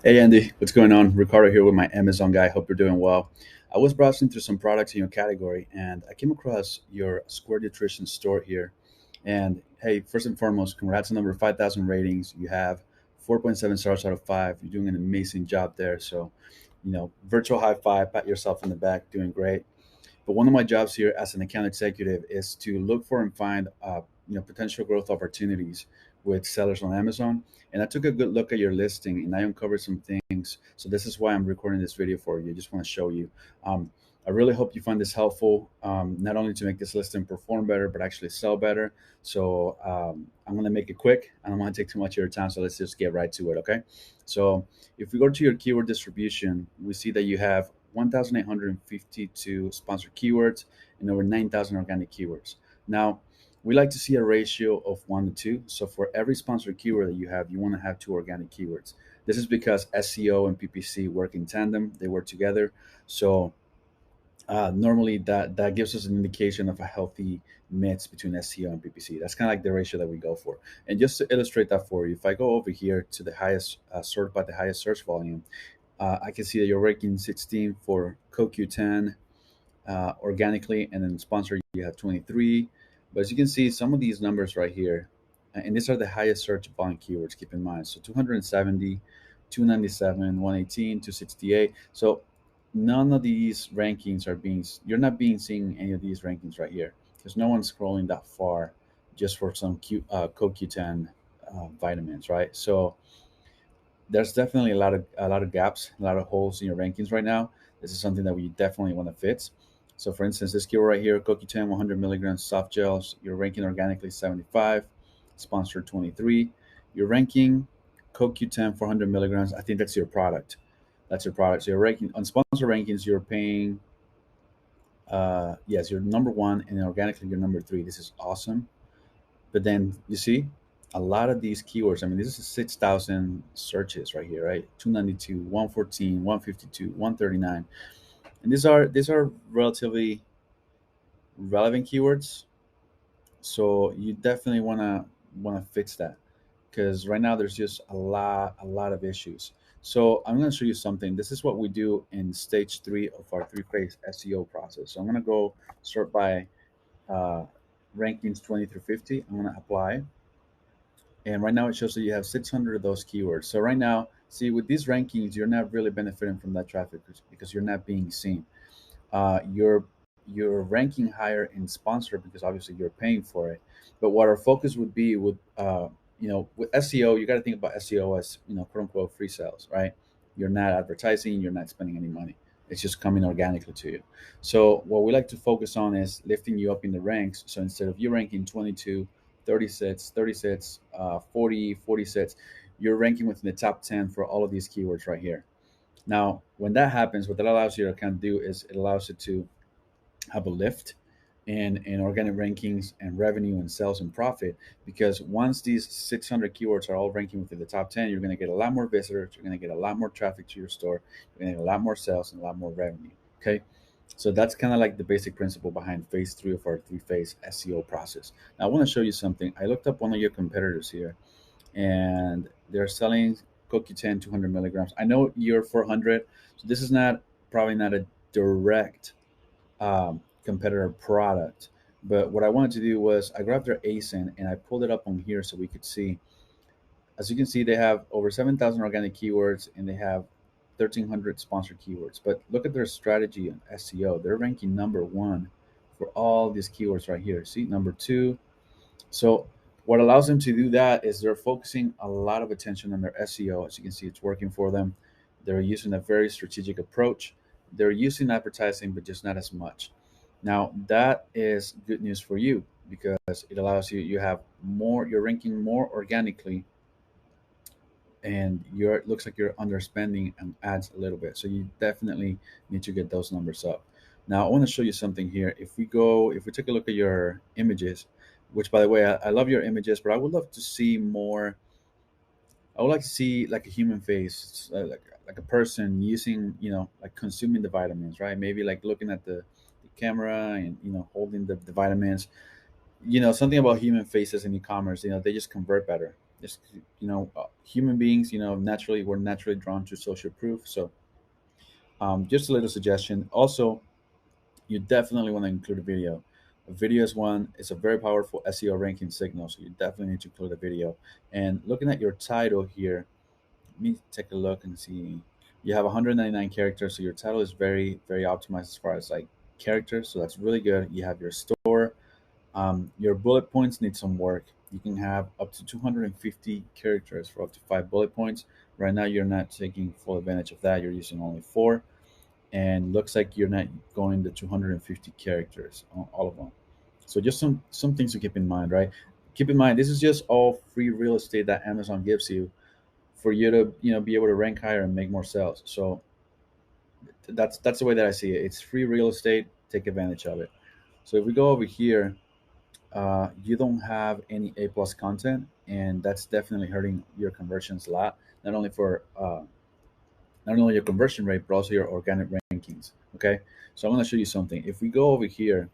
Hey Andy, what's going on? Ricardo here with my Amazon guy. Hope you're doing well. I was browsing through some products in your category and I came across your Square Nutrition store here. And hey, first and foremost, congrats on number 5,000 ratings. You have 4.7 stars out of 5. You're doing an amazing job there. So, virtual high five, pat yourself in the back, doing great. But one of my jobs here as an account executive is to look for and find potential growth opportunities with sellers on Amazon. And I took a good look at your listing and I uncovered some things. So this is why I'm recording this video for you. I just want to show you. I really hope you find this helpful, not only to make this listing perform better, but actually sell better. So I'm going to make it quick. I don't want to take too much of your time. So let's just get right to it. Okay. So if we go to your keyword distribution, we see that you have 1,852 sponsored keywords and over 9,000 organic keywords. Now, we like to see a ratio of 1 to 2. So for every sponsored keyword that you have, you want to have 2 organic keywords. This is because SEO and PPC work in tandem, they work together. So normally that gives us an indication of a healthy mix between SEO and PPC. That's kind of like the ratio that we go for. And just to illustrate that for you, if I go over here to the highest sort by the highest search volume, I can see that you're ranking 16 for CoQ10 organically, and then sponsor you have 23. But as you can see, some of these numbers right here, and these are the highest search volume keywords. Keep in mind, so 270, 297, 118, 268. So none of these rankings are being. You're not being seeing any of these rankings right here because no one's scrolling that far just for some CoQ10 vitamins, right? So there's definitely a lot of gaps, a lot of holes in your rankings right now. This is something that we definitely want to fix. So, for instance, this keyword right here, CoQ10 100 milligrams soft gels, you're ranking organically 75, sponsored 23. You're ranking CoQ10 400 milligrams. I think that's your product. That's your product. So you're ranking on sponsor rankings. You're paying. Yes, you're number one, and organically you're number three. This is awesome. But then you see a lot of these keywords. I mean, this is 6,000 searches right here, right? 292, 114, 152, 139. And these are relatively relevant keywords. So you definitely wanna fix that because right now there's just a lot of issues. So I'm gonna show you something. This is what we do in stage three of our three-phase SEO process. So I'm gonna go start by uh, rankings 20 through 50. I'm gonna apply. And right now it shows that you have 600 of those keywords. So right now, see, with these rankings, you're not really benefiting from that traffic because you're not being seen. You're ranking higher in sponsor because obviously you're paying for it. But what our focus would be with SEO, you got to think about SEO as quote unquote free sales, right? You're not advertising, you're not spending any money. It's just coming organically to you. So what we like to focus on is lifting you up in the ranks. So instead of you ranking 22, 36, 36, 40, 46, you're ranking within the top 10 for all of these keywords right here. Now, when that happens, what that allows you to kind of do is it allows you to have a lift in organic rankings and revenue and sales and profit, because once these 600 keywords are all ranking within the top 10, you're going to get a lot more visitors, you're going to get a lot more traffic to your store, you're going to get a lot more sales and a lot more revenue. Okay, so that's kind of like the basic principle behind phase three of our three-phase SEO process. Now I want to show you something. I looked up one of your competitors here, and they're selling CoQ10 200 milligrams. I know you're 400, so this is not probably not a direct competitor product. But what I wanted to do was I grabbed their ASIN and I pulled it up on here so we could see. As you can see, they have over 7,000 organic keywords and they have 1,300 sponsored keywords. But look at their strategy on SEO. They're ranking number one for all these keywords right here. See, number two. So what allows them to do that is they're focusing a lot of attention on their SEO. As you can see, it's working for them. They're using a very strategic approach. They're using advertising, but just not as much. Now that is good news for you because it allows you have more. You're ranking more organically, and you're it looks like you're underspending and ads a little bit. So you definitely need to get those numbers up. Now I want to show you something here. If we take a look at your images, which by the way, I love your images, but I would love to see more. I would like to see like a human face, like a person using, like consuming the vitamins, right? Maybe like looking at the camera and holding the vitamins. Something about human faces in e-commerce, they just convert better. Just human beings, naturally we're naturally drawn to social proof. So just a little suggestion. Also, you definitely want to include a video. A video is one. It's a very powerful SEO ranking signal. So you definitely need to include a video. And looking at your title here, let me take a look and see. You have 199 characters, so your title is very, very optimized as far as like characters. So that's really good. You have your store. Your bullet points need some work. You can have up to 250 characters for up to 5 bullet points. Right now, you're not taking full advantage of that. You're using only four, and looks like you're not going the 250 characters on all of them. So just some things to keep in mind, right? Keep in mind this is just all free real estate that Amazon gives you for you to be able to rank higher and make more sales. So that's the way that I see it. It's free real estate. Take advantage of it. So if we go over here, you don't have any A plus content, and that's definitely hurting your conversions a lot. Not only for not only your conversion rate, but also your organic rankings. Okay, so I'm going to show you something. If we go over here,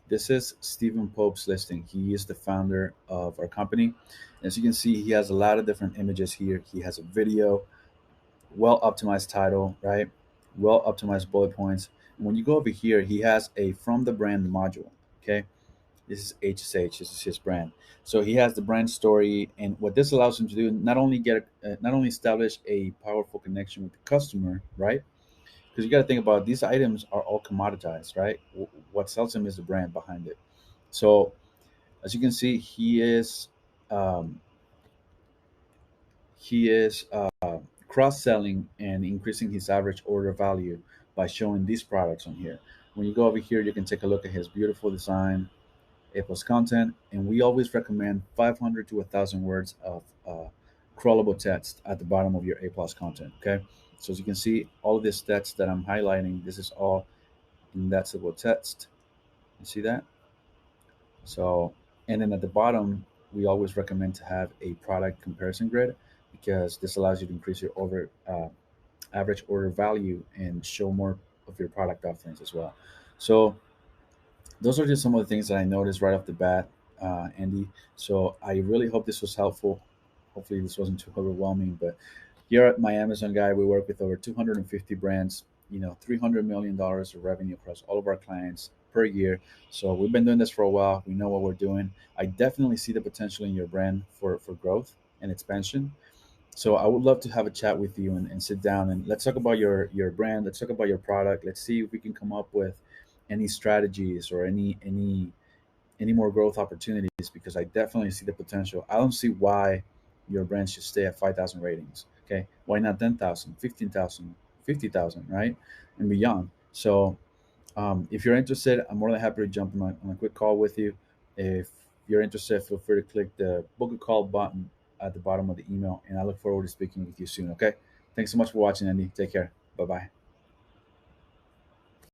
this is Stephen Pope's listing. He is the founder of our company. As you can see, he has a lot of different images here. He has a video, well optimized title, right? Well optimized bullet points. And when you go over here, he has a from the brand module. Okay, this is HSH. This is his brand. So he has the brand story, and what this allows him to do not only establish a powerful connection with the customer, right? Because you got to think about these items are all commoditized, right? What sells him is the brand behind it. So as you can see, um, he is cross selling and increasing his average order value by showing these products on here. When you go over here, you can take a look at his beautiful design, A plus content, and we always recommend 500 to 1,000 words of crawlable text at the bottom of your A plus content. Okay, so as you can see, all of this text that I'm highlighting, this is all indexable text. You see that? So, and then at the bottom, we always recommend to have a product comparison grid because this allows you to increase your average order value and show more of your product offerings as well. So those are just some of the things that I noticed right off the bat, Andy. So I really hope this was helpful. Hopefully, this wasn't too overwhelming. But here at my Amazon guy, we work with over 250 brands. $300 million of revenue across all of our clients per year. So we've been doing this for a while. We know what we're doing. I definitely see the potential in your brand for growth and expansion. So I would love to have a chat with you and sit down and let's talk about your brand. Let's talk about your product. Let's see if we can come up with any strategies or any more growth opportunities because I definitely see the potential. I don't see why your brand should stay at 5,000 ratings. Okay, why not 10,000, 15,000, 50,000, right, and beyond? So if you're interested, I'm more than happy to jump on a quick call with you. If you're interested, feel free to click the book a call button at the bottom of the email, and I look forward to speaking with you soon. Okay, thanks so much for watching, Andy. Take care. Bye bye.